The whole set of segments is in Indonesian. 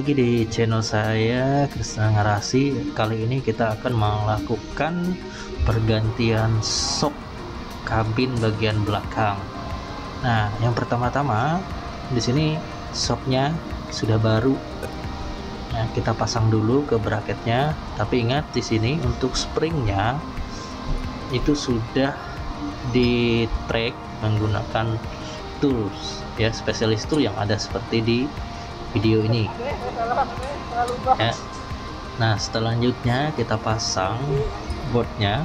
lagi di channel saya Krisna Ngarasi. Kali ini kita akan melakukan pergantian sok kabin bagian belakang. Nah, yang pertama-tama di sini soknya sudah baru. Nah, kita pasang dulu ke bracketnya. Tapi ingat di sini untuk springnya itu sudah di track menggunakan tools ya, spesialis tool yang ada seperti di video ini ya. Nah, selanjutnya kita pasang boardnya.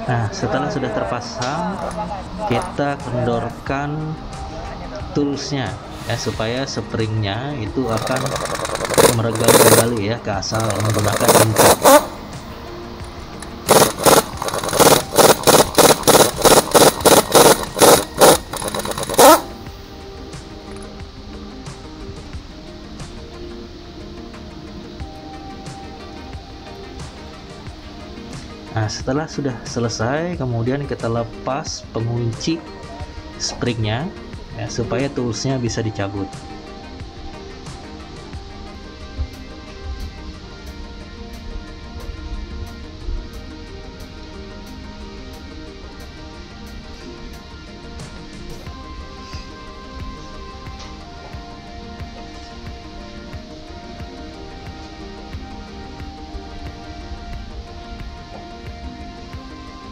Nah, setelah sudah terpasang, kita kendorkan toolsnya ya, supaya springnya itu akan meregang kembali ya ke asal menggunakan input. Nah, setelah sudah selesai, kemudian kita lepas pengunci springnya ya, supaya toolsnya bisa dicabut.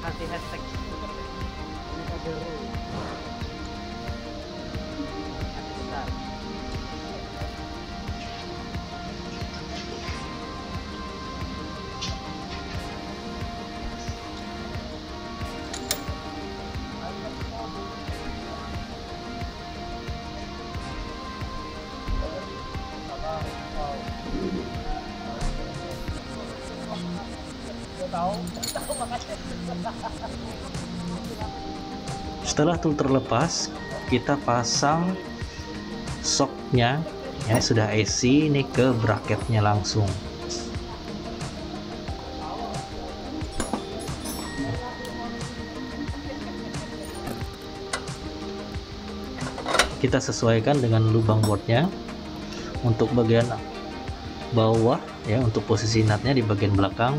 Kasih hashtag Setelah tool terlepas, kita pasang shocknya ya, sudah AC ini ke bracketnya langsung. Kita sesuaikan dengan lubang boardnya. Untuk bagian bawah ya, untuk posisi nutnya di bagian belakang.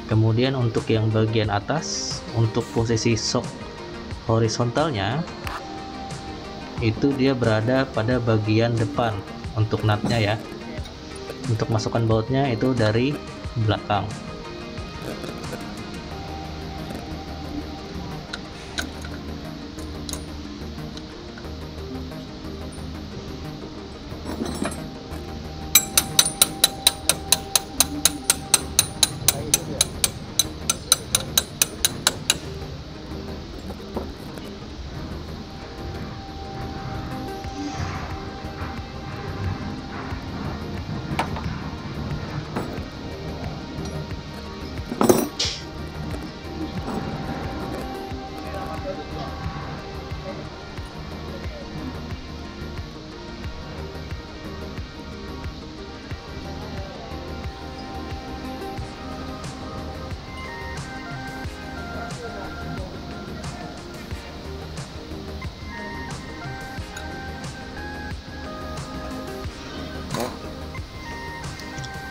Kemudian untuk yang bagian atas, untuk posisi shock horizontalnya itu dia berada pada bagian depan untuk nutnya ya. Untuk masukkan bautnya itu dari belakang.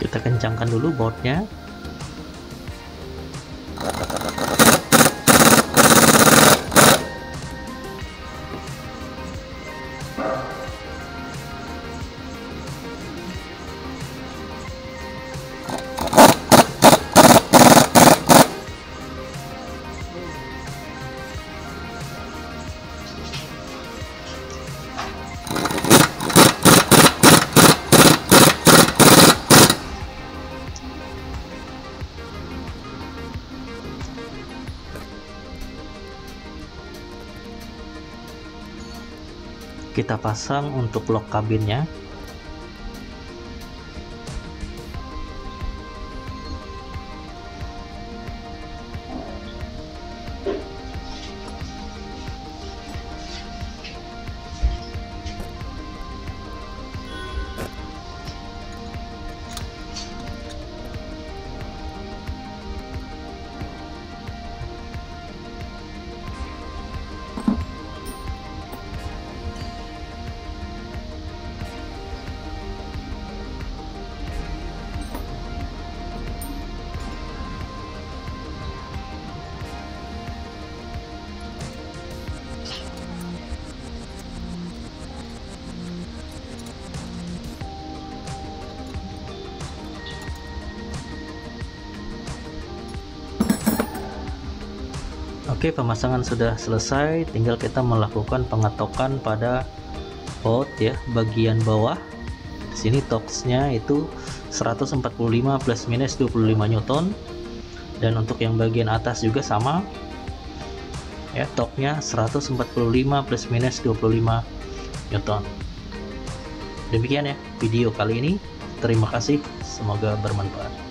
Kita kencangkan dulu boardnya. Kita pasang untuk lock kabinnya. Oke, pemasangan sudah selesai, tinggal kita melakukan pengetokan pada bolt ya, bagian bawah. Di sini torque-nya itu 145 plus minus 25 Newton, dan untuk yang bagian atas juga sama ya, torque-nya 145 plus minus 25 Newton. Demikian ya video kali ini. Terima kasih, semoga bermanfaat.